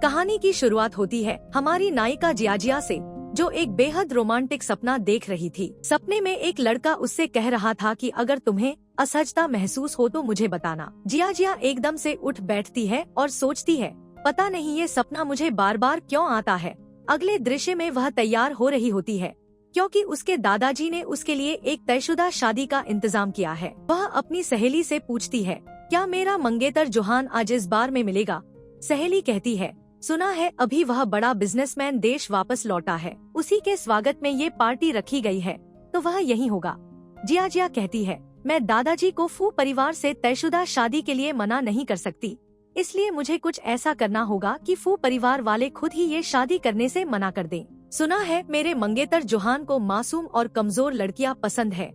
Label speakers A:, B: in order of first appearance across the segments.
A: कहानी की शुरुआत होती है हमारी नायिका जियाजिया से, जो एक बेहद रोमांटिक सपना देख रही थी। सपने में एक लड़का उससे कह रहा था कि अगर तुम्हें असहजता महसूस हो तो मुझे बताना। जियाजिया एकदम से उठ बैठती है और सोचती है, पता नहीं ये सपना मुझे बार बार क्यों आता है। अगले दृश्य में वह तैयार हो रही होती है क्योंकि उसके दादाजी ने उसके लिए एक तयशुदा शादी का इंतजाम किया है। वह अपनी सहेली से पूछती है, क्या मेरा मंगेतर जोहान आज इस बार में मिलेगा? सहेली कहती है, सुना है अभी वह बड़ा बिजनेसमैन देश वापस लौटा है, उसी के स्वागत में ये पार्टी रखी गई है, तो वह यहीं होगा। जियाजिया कहती है, मैं दादाजी को फू परिवार से तयशुदा शादी के लिए मना नहीं कर सकती, इसलिए मुझे कुछ ऐसा करना होगा कि फू परिवार वाले खुद ही ये शादी करने से मना कर दें। सुना है मेरे मंगेतर जोहान को मासूम और कमजोर लड़कियां पसंद है,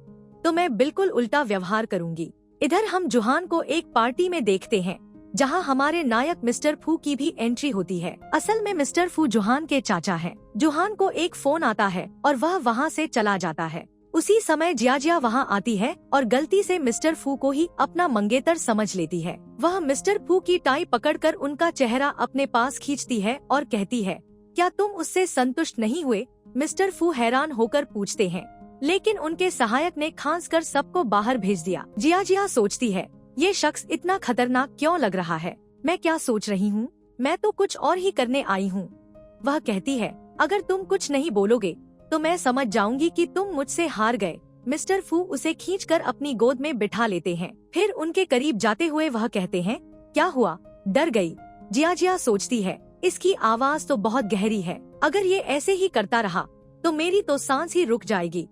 A: तो मैं बिल्कुल उल्टा व्यवहार करूंगी। इधर हम जोहान को एक पार्टी में देखते हैं जहां हमारे नायक मिस्टर फू की भी एंट्री होती है। असल में मिस्टर फू जोहान के चाचा हैं। जोहान को एक फोन आता है और वह वहां से चला जाता है। उसी समय जियाजिया वहां आती है और गलती से मिस्टर फू को ही अपना मंगेतर समझ लेती है। वह मिस्टर फू की टाई पकड़कर उनका चेहरा अपने पास खींचती है और कहती है, क्या तुम उससे संतुष्ट नहीं हुए? मिस्टर फू हैरान होकर पूछते हैं, लेकिन उनके सहायक ने खांसकर सबको बाहर भेज दिया। जियाजिया सोचती है, ये शख्स इतना खतरनाक क्यों लग रहा है? मैं क्या सोच रही हूँ? मैं तो कुछ और ही करने आई हूँ। वह कहती है, अगर तुम कुछ नहीं बोलोगे तो मैं समझ जाऊंगी कि तुम मुझसे हार गए। मिस्टर फू उसे खींचकर अपनी गोद में बिठा लेते हैं। फिर उनके करीब जाते हुए वह कहते हैं, क्या हुआ? डर गई? जियाजिया सोचती है, इसकी आवाज तो बहुत गहरी है, अगर ये ऐसे ही करता रहा तो मेरी तो सांस ही रुक जाएगी।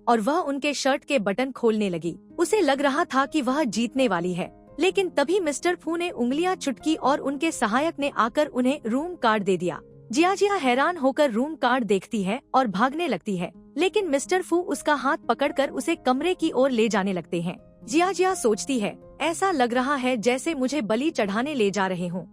A: और वह उनके शर्ट के बटन खोलने लगी। उसे लग रहा था कि वह जीतने वाली है, लेकिन तभी मिस्टर फू ने उंगलियां चुटकी और उनके सहायक ने आकर उन्हें रूम कार्ड दे दिया। जियाजिया हैरान होकर रूम कार्ड देखती है और भागने लगती है, लेकिन मिस्टर फू उसका हाथ पकड़कर उसे कमरे की ओर ले जाने लगते हैं। जियाजिया सोचती है, ऐसा लग रहा है जैसे मुझे बलि चढ़ाने ले जा रहे हों।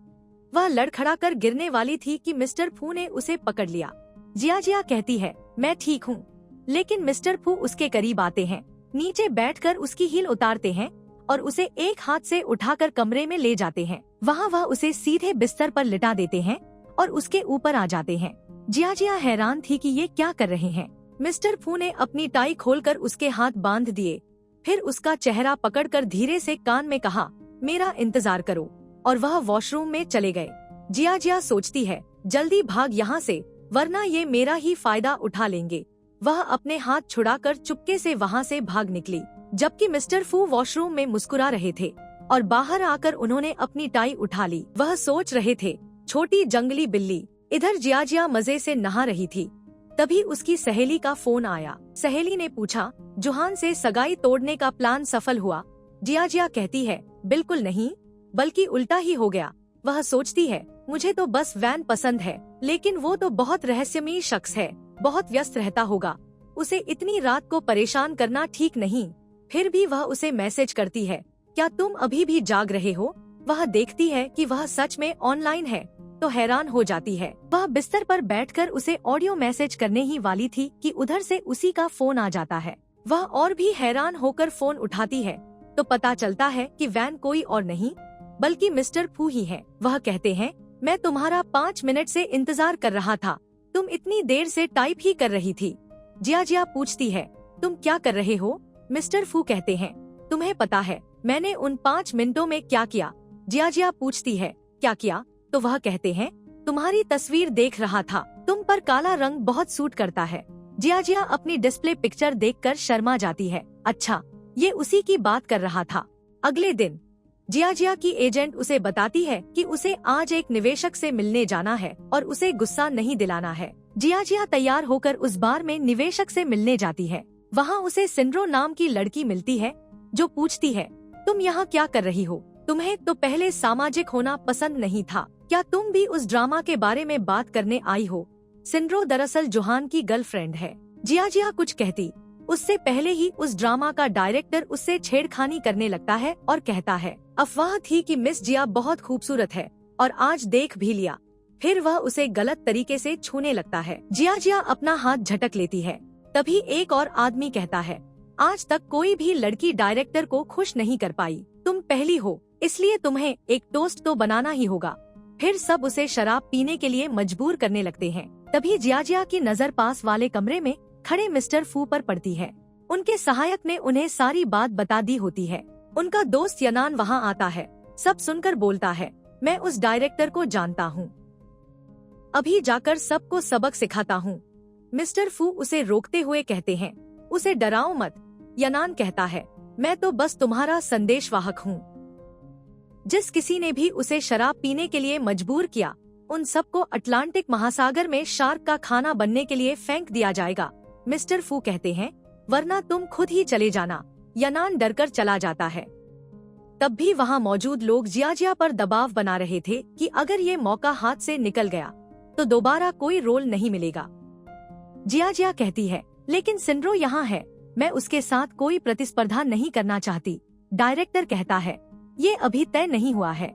A: वह लड़खड़ाकर गिरने वाली थी कि मिस्टर फू ने उसे पकड़ लिया। जियाजिया कहती है, मैं ठीक हूँ, लेकिन मिस्टर फू उसके करीब आते हैं, नीचे बैठकर उसकी हील उतारते हैं और उसे एक हाथ से उठाकर कमरे में ले जाते हैं। वहाँ वह उसे सीधे बिस्तर पर लिटा देते हैं और उसके ऊपर आ जाते हैं। जियाजिया हैरान थी कि ये क्या कर रहे हैं। मिस्टर फू ने अपनी टाई खोलकर उसके हाथ बांध दिए, फिर उसका चेहरा पकड़कर धीरे से कान में कहा, मेरा इंतजार करो, और वह वॉशरूम में चले गए। जियाजिया सोचती है, जल्दी भाग यहाँ से, वरना ये मेरा ही फायदा उठा लेंगे। वह अपने हाथ छुड़ाकर चुपके से वहाँ से भाग निकली, जबकि मिस्टर फू वॉशरूम में मुस्कुरा रहे थे और बाहर आकर उन्होंने अपनी टाई उठा ली। वह सोच रहे थे, छोटी जंगली बिल्ली। इधर जियाजिया मजे से नहा रही थी, तभी उसकी सहेली का फोन आया। सहेली ने पूछा, जोहान से सगाई तोड़ने का प्लान सफल हुआ? जियाजिया कहती है, बिल्कुल नहीं, बल्कि उल्टा ही हो गया। वह सोचती है, मुझे तो बस वैन पसंद है, लेकिन वो तो बहुत रहस्यमयी शख्स है, बहुत व्यस्त रहता होगा, उसे इतनी रात को परेशान करना ठीक नहीं। फिर भी वह उसे मैसेज करती है, क्या तुम अभी भी जाग रहे हो? वह देखती है कि वह सच में ऑनलाइन है तो हैरान हो जाती है। वह बिस्तर पर बैठकर उसे ऑडियो मैसेज करने ही वाली थी कि उधर से उसी का फोन आ जाता है। वह और भी हैरान होकर फोन उठाती है तो पता चलता है कि वैन कोई और नहीं बल्कि मिस्टर फू ही है। वह कहते हैं, मैं तुम्हारा 5 मिनट से इंतजार कर रहा था, तुम इतनी देर से टाइप ही कर रही थी। जियाजिया पूछती है, तुम क्या कर रहे हो? मिस्टर फू कहते हैं, तुम्हें पता है मैंने उन 5 मिनटों में क्या किया? जियाजिया पूछती है, क्या किया? तो वह कहते हैं, तुम्हारी तस्वीर देख रहा था, तुम पर काला रंग बहुत सूट करता है। जियाजिया अपनी डिस्प्ले पिक्चर देखकर शर्मा जाती है। अच्छा, ये उसी की बात कर रहा था। अगले दिन जियाजिया की एजेंट उसे बताती है कि उसे आज एक निवेशक से मिलने जाना है और उसे गुस्सा नहीं दिलाना है। जियाजिया तैयार होकर उस बार में निवेशक से मिलने जाती है। वहाँ उसे सिंड्रो नाम की लड़की मिलती है जो पूछती है, तुम यहाँ क्या कर रही हो? तुम्हें तो पहले सामाजिक होना पसंद नहीं था, क्या तुम भी उस ड्रामा के बारे में बात करने आई हो? सिंड्रो दरअसल जोहान की गर्लफ्रेंड है। जियाजिया कुछ कहती उससे पहले ही उस ड्रामा का डायरेक्टर उससे छेड़खानी करने लगता है और कहता है, अफवाह थी कि मिस जिया बहुत खूबसूरत है और आज देख भी लिया। फिर वह उसे गलत तरीके से छूने लगता है। जियाजिया अपना हाथ झटक लेती है। तभी एक और आदमी कहता है, आज तक कोई भी लड़की डायरेक्टर को खुश नहीं कर पाई, तुम पहली हो, इसलिए तुम्हें एक टोस्ट तो बनाना ही होगा। फिर सब उसे शराब पीने के लिए मजबूर करने लगते हैं। तभी जियाजिया की नजर पास वाले कमरे में खड़े मिस्टर फू पर पड़ती है। उनके सहायक ने उन्हें सारी बात बता दी होती है। उनका दोस्त यनान वहाँ आता है। सब सुनकर बोलता है, मैं उस डायरेक्टर को जानता हूँ, अभी जाकर सबको सबक सिखाता हूँ। मिस्टर फू उसे रोकते हुए कहते हैं, उसे डराओ मत। यनान कहता है, मैं तो बस तुम्हारा संदेशवाहक हूँ। जिस किसी ने भी उसे शराब पीने के लिए मजबूर किया, उन सबको अटलांटिक महासागर में शार्क का खाना बनने के लिए फेंक दिया जाएगा। मिस्टर फू कहते हैं, वरना तुम खुद ही चले जाना। यनान डरकर चला जाता है। तब भी वहाँ मौजूद लोग जियाजिया पर दबाव बना रहे थे कि अगर ये मौका हाथ से निकल गया तो दोबारा कोई रोल नहीं मिलेगा। जियाजिया कहती है, लेकिन सिंड्रो यहाँ है, मैं उसके साथ कोई प्रतिस्पर्धा नहीं करना चाहती। डायरेक्टर कहता है, ये अभी तय नहीं हुआ है,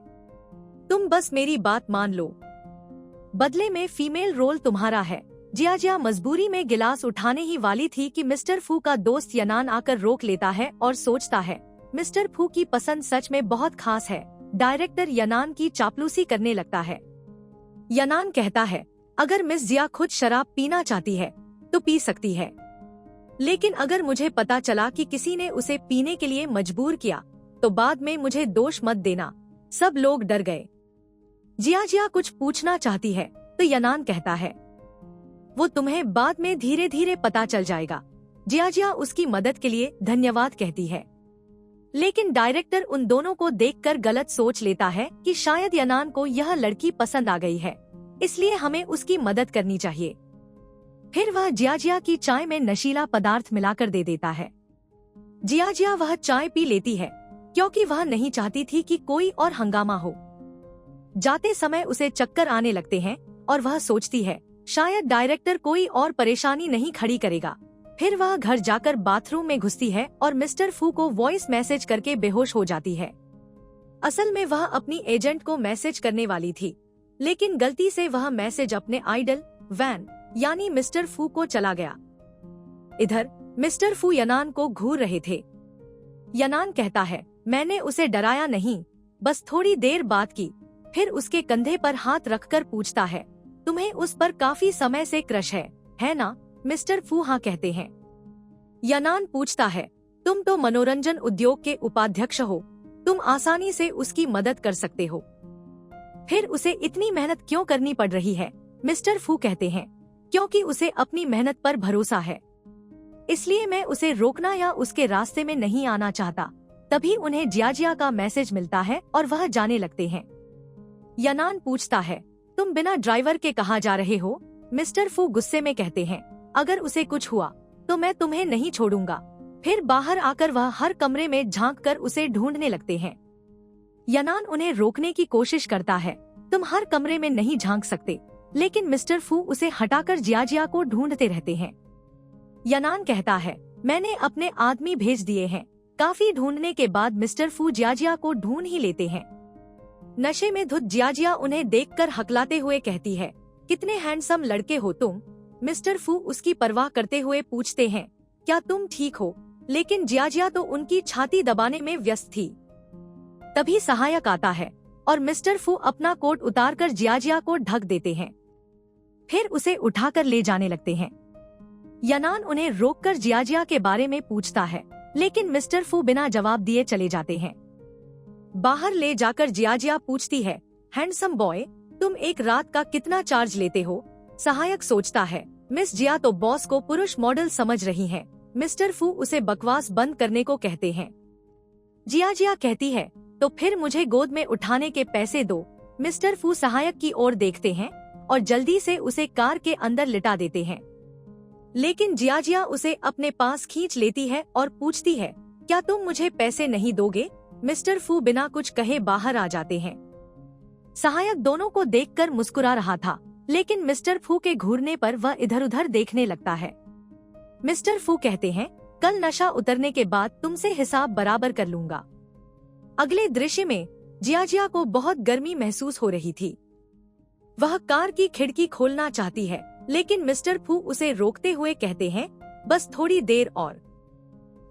A: तुम बस मेरी बात मान लो, बदले में फीमेल रोल तुम्हारा है। जियाजिया मजबूरी में गिलास उठाने ही वाली थी कि मिस्टर फू का दोस्त यनान आकर रोक लेता है और सोचता है, मिस्टर फू की पसंद सच में बहुत खास है। डायरेक्टर यनान की चापलूसी करने लगता है। यनान कहता है, अगर मिस जिया खुद शराब पीना चाहती है तो पी सकती है, लेकिन अगर मुझे पता चला कि किसी ने उसे पीने के लिए मजबूर किया तो बाद में मुझे दोष मत देना। सब लोग डर गए। जियाजिया कुछ पूछना चाहती है तो यनान कहता है, वो तुम्हें बाद में धीरे धीरे पता चल जाएगा। जियाजिया उसकी मदद के लिए धन्यवाद कहती है, लेकिन डायरेक्टर उन दोनों को देखकर गलत सोच लेता है कि शायद यनान को यह लड़की पसंद आ गई है, इसलिए हमें उसकी मदद करनी चाहिए। फिर वह जियाजिया की चाय में नशीला पदार्थ मिलाकर दे देता है। जियाजिया वह चाय पी लेती है क्योंकि वह नहीं चाहती थी कि कोई और हंगामा हो। जाते समय उसे चक्कर आने लगते हैं और वह सोचती है, शायद डायरेक्टर कोई और परेशानी नहीं खड़ी करेगा। फिर वह घर जाकर बाथरूम में घुसती है और मिस्टर फू को वॉइस मैसेज करके बेहोश हो जाती है। असल में वह अपनी एजेंट को मैसेज करने वाली थी, लेकिन गलती से वह मैसेज अपने आइडल वैन यानी मिस्टर फू को चला गया। इधर मिस्टर फू यनान को घूर रहे थे। यनान कहता है, मैंने उसे डराया नहीं, बस थोड़ी देर बात की। फिर उसके कंधे पर हाथ रखकर पूछता है, तुम्हें उस पर काफी समय से क्रश है ना? मिस्टर फू हाँ कहते हैं। यनान पूछता है, तुम तो मनोरंजन उद्योग के उपाध्यक्ष हो, तुम आसानी से उसकी मदद कर सकते हो, फिर उसे इतनी मेहनत क्यों करनी पड़ रही है? मिस्टर फू कहते हैं, क्योंकि उसे अपनी मेहनत पर भरोसा है, इसलिए मैं उसे रोकना या उसके रास्ते में नहीं आना चाहता। तभी उन्हें जियाजिया का मैसेज मिलता है और वह जाने लगते हैं। यनान पूछता है, तुम बिना ड्राइवर के कहाँ जा रहे हो? मिस्टर फू गुस्से में कहते हैं, अगर उसे कुछ हुआ तो मैं तुम्हें नहीं छोड़ूंगा। फिर बाहर आकर वह हर कमरे में झांक कर उसे ढूंढने लगते हैं। यनान उन्हें रोकने की कोशिश करता है, तुम हर कमरे में नहीं झांक सकते, लेकिन मिस्टर फू उसे हटाकर जियाजिया को ढूंढते रहते हैं। यनान कहता है, मैंने अपने आदमी भेज दिए हैं। काफी ढूंढने के बाद मिस्टर फू जियाजिया को ढूंढ ही लेते हैं। नशे में धुत जियाजिया उन्हें देखकर हकलाते हुए कहती है, कितने हैंडसम लड़के हो तुम। मिस्टर फू उसकी परवाह करते हुए पूछते हैं, क्या तुम ठीक हो? लेकिन जियाजिया तो उनकी छाती दबाने में व्यस्त थी। तभी सहायक आता है और मिस्टर फू अपना कोट उतारकर जियाजिया को ढक देते हैं, फिर उसे उठाकर ले जाने लगते हैं। यनान उन्हें रोककर जियाजिया के बारे में पूछता है, लेकिन मिस्टर फू बिना जवाब दिए चले जाते हैं। बाहर ले जाकर जियाजिया पूछती है, हैंडसम बॉय, तुम एक रात का कितना चार्ज लेते हो? सहायक सोचता है, मिस जिया तो बॉस को पुरुष मॉडल समझ रही हैं। मिस्टर फू उसे बकवास बंद करने को कहते हैं। जियाजिया कहती है, तो फिर मुझे गोद में उठाने के पैसे दो। मिस्टर फू सहायक की ओर देखते हैं और जल्दी से उसे कार के अंदर लिटा देते हैं, लेकिन जियाजिया उसे अपने पास खींच लेती है और पूछती है, क्या तुम मुझे पैसे नहीं दोगे? मिस्टर फू बिना कुछ कहे बाहर आ जाते हैं। सहायक दोनों को देखकर मुस्कुरा रहा था, लेकिन मिस्टर फू के घूरने पर वह इधर उधर देखने लगता है। मिस्टर फू कहते हैं, कल नशा उतरने के बाद तुमसे हिसाब बराबर कर लूंगा। अगले दृश्य में जियाजिया को बहुत गर्मी महसूस हो रही थी। वह कार की खिड़की खोलना चाहती है, लेकिन मिस्टर फू उसे रोकते हुए कहते हैं, बस थोड़ी देर और,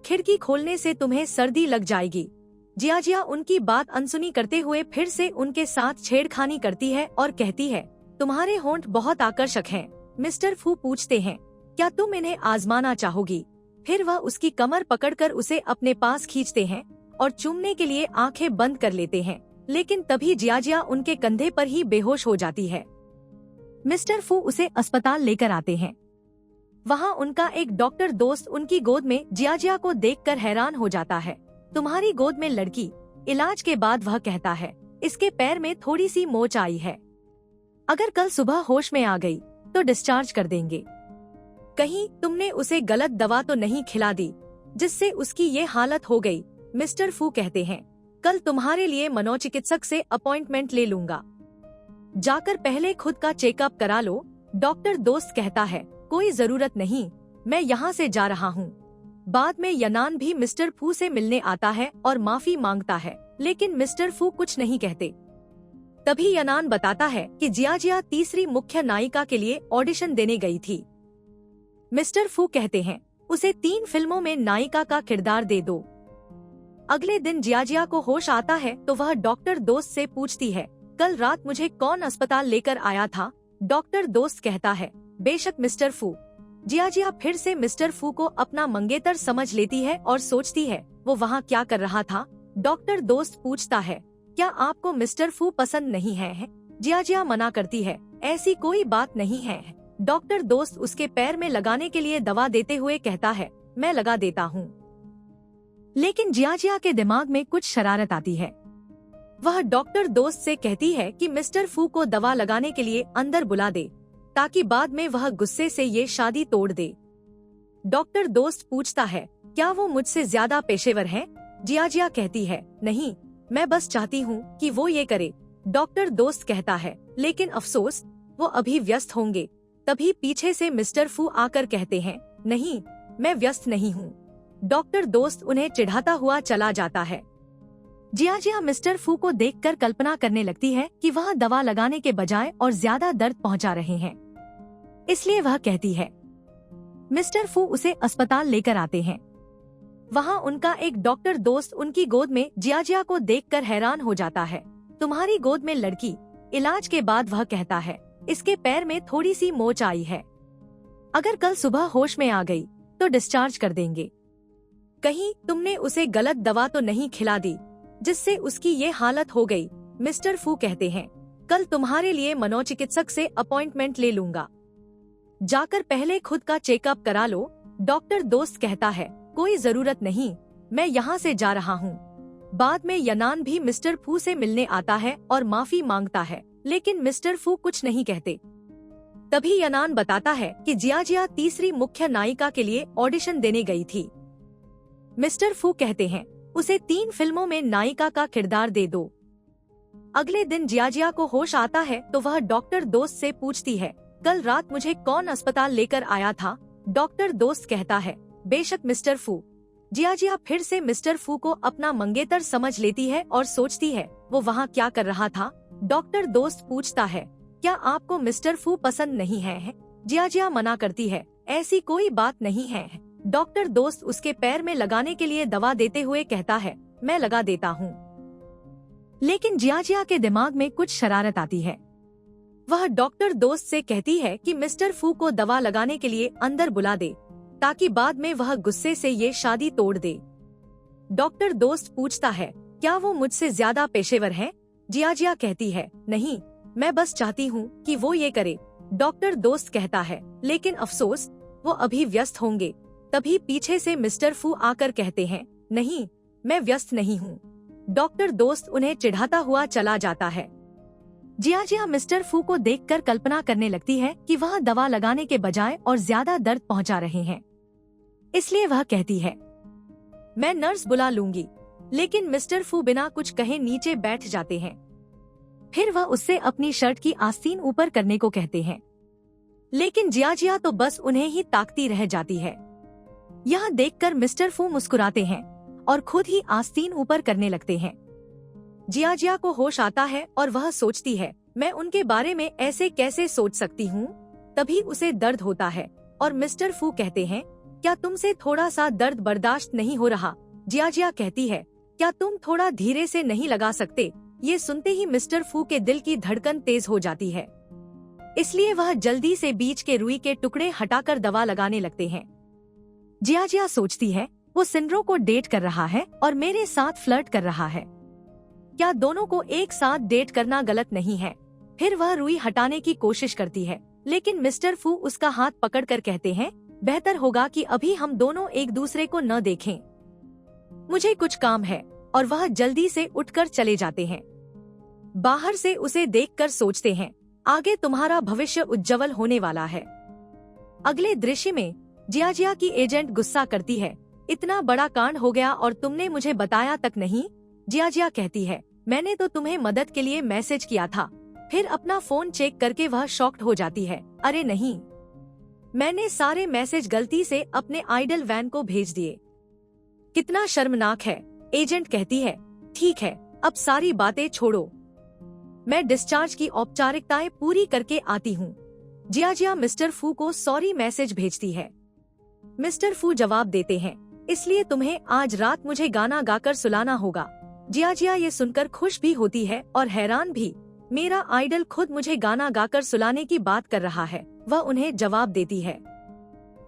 A: खिड़की खोलने से तुम्हें सर्दी लग जाएगी। जियाजिया उनकी बात अनसुनी करते हुए फिर से उनके साथ छेड़खानी करती है और कहती है, तुम्हारे होंठ बहुत आकर्षक हैं। मिस्टर फू पूछते हैं, क्या तुम इन्हें आजमाना चाहोगी? फिर वह उसकी कमर पकड़कर उसे अपने पास खींचते हैं और चूमने के लिए आंखें बंद कर लेते हैं, लेकिन तभी जियाजिया उनके कंधे पर ही बेहोश हो जाती है। मिस्टर फू उसे अस्पताल लेकर आते हैं। वहाँ उनका एक डॉक्टर दोस्त उनकी गोद में जियाजिया को देखकर हैरान हो जाता है। तुम्हारी गोद में लड़की? इलाज के बाद वह कहता है, इसके पैर में थोड़ी सी मोच आई है। अगर कल सुबह होश में आ गई तो डिस्चार्ज कर देंगे। कहीं तुमने उसे गलत दवा तो नहीं खिला दी जिससे उसकी ये हालत हो गई? मिस्टर फू कहते हैं, कल तुम्हारे लिए मनोचिकित्सक से अपॉइंटमेंट ले लूंगा। जाकर पहले खुद का चेकअप करा लो। डॉक्टर दोस्त कहता है, कोई जरूरत नहीं, मैं यहाँ से जा रहा हूँ। बाद में यनान भी मिस्टर फू से मिलने आता है और माफी मांगता है, लेकिन मिस्टर फू कुछ नहीं कहते। तभी यनान बताता है कि जियाजिया तीसरी मुख्य नायिका के लिए ऑडिशन देने गई थी। मिस्टर फू कहते हैं, उसे 3 फिल्मों में नायिका का किरदार दे दो। अगले दिन जियाजिया को होश आता है तो वह डॉक्टर दोस्त से पूछती है, कल रात मुझे कौन अस्पताल लेकर आया था? डॉक्टर दोस्त कहता है, बेशक मिस्टर फू। जियाजिया फिर से मिस्टर फू को अपना मंगेतर समझ लेती है और सोचती है, वो वहाँ क्या कर रहा था? डॉक्टर दोस्त पूछता है, क्या आपको मिस्टर फू पसंद नहीं है? जियाजिया मना करती है, ऐसी कोई बात नहीं है। डॉक्टर दोस्त उसके पैर में लगाने के लिए दवा देते हुए कहता है, मैं लगा देता हूँ। लेकिन जियाजिया के दिमाग में कुछ शरारत आती है। वह डॉक्टर दोस्त से कहती है कि मिस्टर फू को दवा लगाने के लिए अंदर बुला दे ताकि बाद में वह गुस्से से ये शादी तोड़ दे। डॉक्टर दोस्त पूछता है, क्या वो मुझसे ज्यादा पेशेवर है? जियाजिया कहती है, नहीं, मैं बस चाहती हूँ कि वो ये करे। डॉक्टर दोस्त कहता है, लेकिन अफसोस वो अभी व्यस्त होंगे। तभी पीछे से मिस्टर फू आकर कहते हैं, नहीं, मैं व्यस्त नहीं हूँ। डॉक्टर दोस्त उन्हें चिढ़ाता हुआ चला जाता है। जियाजिया मिस्टर फू को देखकर कल्पना करने लगती है कि वह दवा लगाने के बजाय और ज्यादा दर्द पहुंचा रहे हैं, इसलिए वह कहती है। मिस्टर फू उसे अस्पताल लेकर आते हैं। वहाँ उनका एक डॉक्टर दोस्त उनकी गोद में जियाजिया को देखकर हैरान हो जाता है। तुम्हारी गोद में लड़की? इलाज के बाद वह कहता है, इसके पैर में थोड़ी सी मोच आई है। अगर कल सुबह होश में आ गई तो डिस्चार्ज कर देंगे। कहीं तुमने उसे गलत दवा तो नहीं खिला दी जिससे उसकी ये हालत हो गई? मिस्टर फू कहते हैं, कल तुम्हारे लिए मनोचिकित्सक से अपॉइंटमेंट ले लूंगा। जाकर पहले खुद का चेकअप करा लो। डॉक्टर दोस्त कहता है, कोई जरूरत नहीं, मैं यहाँ से जा रहा हूँ। बाद में यनान भी मिस्टर फू से मिलने आता है और माफी मांगता है, लेकिन मिस्टर फू कुछ नहीं कहते। तभी यनान बताता है कि जियाजिया तीसरी मुख्य नायिका के लिए ऑडिशन देने गई थी। मिस्टर फू कहते हैं, उसे 3 फिल्मों में नायिका का किरदार दे दो। अगले दिन जियाजिया को होश आता है तो वह डॉक्टर दोस्त से पूछती है, कल रात मुझे कौन अस्पताल लेकर आया था? डॉक्टर दोस्त कहता है, बेशक मिस्टर फू। जियाजिया फिर से मिस्टर फू को अपना मंगेतर समझ लेती है और सोचती है, वो वहाँ क्या कर रहा था? डॉक्टर दोस्त पूछता है, क्या आपको मिस्टर फू पसंद नहीं है? जियाजिया मना करती है, ऐसी कोई बात नहीं है। डॉक्टर दोस्त उसके पैर में लगाने के लिए दवा देते हुए कहता है, मैं लगा देता हूँ। लेकिन जियाजिया के दिमाग में कुछ शरारत आती है। वह डॉक्टर दोस्त से कहती है कि मिस्टर फू को दवा लगाने के लिए अंदर बुला दे ताकि बाद में वह गुस्से से ये शादी तोड़ दे। डॉक्टर दोस्त पूछता है, क्या वो मुझसे ज्यादा पेशेवर है? जियाजिया कहती है, नहीं, मैं बस चाहती हूँ कि वो ये करे। डॉक्टर दोस्त कहता है, लेकिन अफसोस वो अभी व्यस्त होंगे। तभी पीछे से मिस्टर फू आकर कहते हैं, नहीं, मैं व्यस्त नहीं हूँ। डॉक्टर दोस्त उन्हें चिढ़ाता हुआ चला जाता है। जियाजिया मिस्टर फू को देखकर कल्पना करने लगती है कि वह दवा लगाने के बजाय और ज्यादा दर्द पहुंचा रहे हैं, इसलिए वह कहती है, मैं नर्स बुला लूंगी। लेकिन मिस्टर फू बिना कुछ कहे नीचे बैठ जाते हैं। फिर वह उससे अपनी शर्ट की आस्तीन ऊपर करने को कहते हैं, लेकिन जियाजिया तो बस उन्हें ही ताकती रह जाती है। यह देखकर मिस्टर फू मुस्कुराते हैं और खुद ही आस्तीन ऊपर करने लगते हैं। जियाजिया को होश आता है और वह सोचती है, मैं उनके बारे में ऐसे कैसे सोच सकती हूँ? तभी उसे दर्द होता है और मिस्टर फू कहते हैं, क्या तुमसे थोड़ा सा दर्द बर्दाश्त नहीं हो रहा? जियाजिया कहती है, क्या तुम थोड़ा धीरे से नहीं लगा सकते? ये सुनते ही मिस्टर फू के दिल की धड़कन तेज हो जाती है, इसलिए वह जल्दी से बीच के रुई के टुकड़े हटाकर दवा लगाने लगते हैं। जिया सोचती है वो सिंड्रो को डेट कर रहा है और मेरे साथ फ्लर्ट कर रहा है। क्या दोनों को एक साथ डेट करना गलत नहीं है? फिर वह रुई हटाने की कोशिश करती है, लेकिन मिस्टर फू उसका हाथ पकड़कर कहते हैं, बेहतर होगा कि अभी हम दोनों एक दूसरे को न देखें, मुझे कुछ काम है। और वह जल्दी से उठकर चले जाते हैं। बाहर से उसे देखकर सोचते हैं, आगे तुम्हारा भविष्य उज्जवल होने वाला है। अगले दृश्य में जिया की एजेंट गुस्सा करती है, इतना बड़ा कांड हो गया और तुमने मुझे बताया तक नहीं। जिया कहती है, मैंने तो तुम्हें मदद के लिए मैसेज किया था। फिर अपना फोन चेक करके वह शॉक्ड हो जाती है, अरे नहीं, मैंने सारे मैसेज गलती से अपने आइडल वैन को भेज दिए। कितना शर्मनाक है। एजेंट कहती है, ठीक है, अब सारी बातें छोड़ो, मैं डिस्चार्ज की औपचारिकताएं पूरी करके आती हूँ। जिया मिस्टर फू को सॉरी मैसेज भेजती है। मिस्टर फू जवाब देते हैं, इसलिए तुम्हें आज रात मुझे गाना गाकर सुलाना होगा। जिया ये सुनकर खुश भी होती है और हैरान भी, मेरा आइडल खुद मुझे गाना गाकर सुलाने की बात कर रहा है। वह उन्हें जवाब देती है।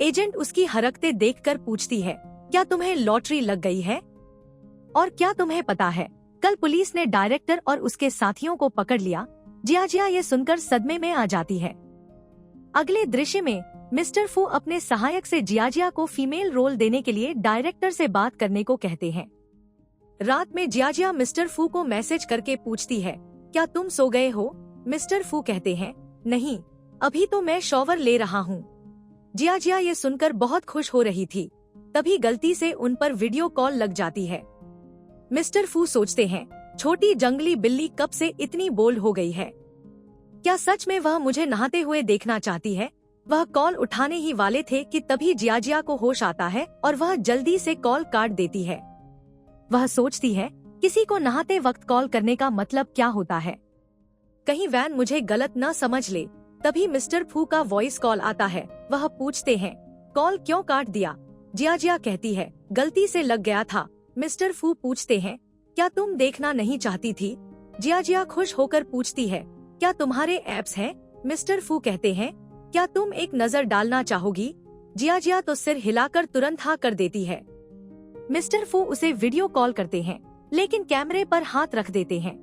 A: एजेंट उसकी हरकतें देखकर पूछती है, क्या तुम्हें लॉटरी लग गई है? और क्या तुम्हें पता है, कल पुलिस ने डायरेक्टर और उसके साथियों को पकड़ लिया। जिया ये सुनकर सदमे में आ जाती है। अगले दृश्य में मिस्टर फू अपने सहायक से जिया को फीमेल रोल देने के लिए डायरेक्टर से बात करने को कहते हैं। रात में जिया मिस्टर फू को मैसेज करके पूछती है, क्या तुम सो गए हो? मिस्टर फू कहते हैं, नहीं, अभी तो मैं शॉवर ले रहा हूँ। जिया ये सुनकर बहुत खुश हो रही थी, तभी गलती से उन पर वीडियो कॉल लग जाती है। मिस्टर फू सोचते हैं, छोटी जंगली बिल्ली कब से इतनी बोल्ड हो गई है? क्या सच में वह मुझे नहाते हुए देखना चाहती है? वह कॉल उठाने ही वाले थे कि तभी जिया को होश आता है और वह जल्दी से कॉल काट देती है। वह सोचती है, किसी को नहाते वक्त कॉल करने का मतलब क्या होता है? कहीं वैन मुझे गलत न समझ ले। तभी मिस्टर फू का वॉइस कॉल आता है। वह पूछते हैं, कॉल क्यों काट दिया? जिया कहती है, गलती से लग गया था। मिस्टर फू पूछते हैं, क्या तुम देखना नहीं चाहती थी? जिया खुश होकर पूछती है, क्या तुम्हारे एप्स हैं? मिस्टर फू कहते हैं, क्या तुम एक नजर डालना चाहोगी? जिया तो सिर हिलाकर तुरंत हाँ कर देती है। मिस्टर फू उसे वीडियो कॉल करते हैं, लेकिन कैमरे पर हाथ रख देते हैं।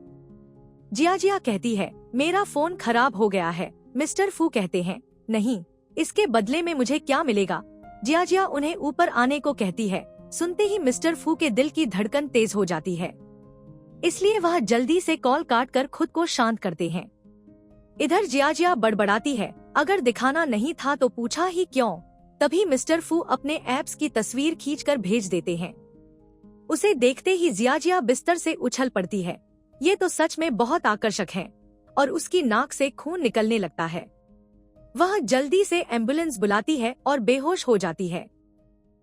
A: जिया कहती है, मेरा फोन खराब हो गया है। मिस्टर फू कहते हैं, नहीं, इसके बदले में मुझे क्या मिलेगा? जिया उन्हें ऊपर आने को कहती है। सुनते ही मिस्टर फू के दिल की धड़कन तेज हो जाती है, इसलिए वह जल्दी से कॉल काटकर खुद को शांत करते हैं। इधर जिया बड़बड़ाती है, अगर दिखाना नहीं था तो पूछा ही क्यों? तभी मिस्टर फू अपने एप्स की तस्वीर खींचकर भेज देते हैं। उसे देखते ही जिया बिस्तर से उछल पड़ती है। ये तो सच में बहुत आकर्षक है और उसकी नाक से खून निकलने लगता है। वह जल्दी से एम्बुलेंस बुलाती है और बेहोश हो जाती है।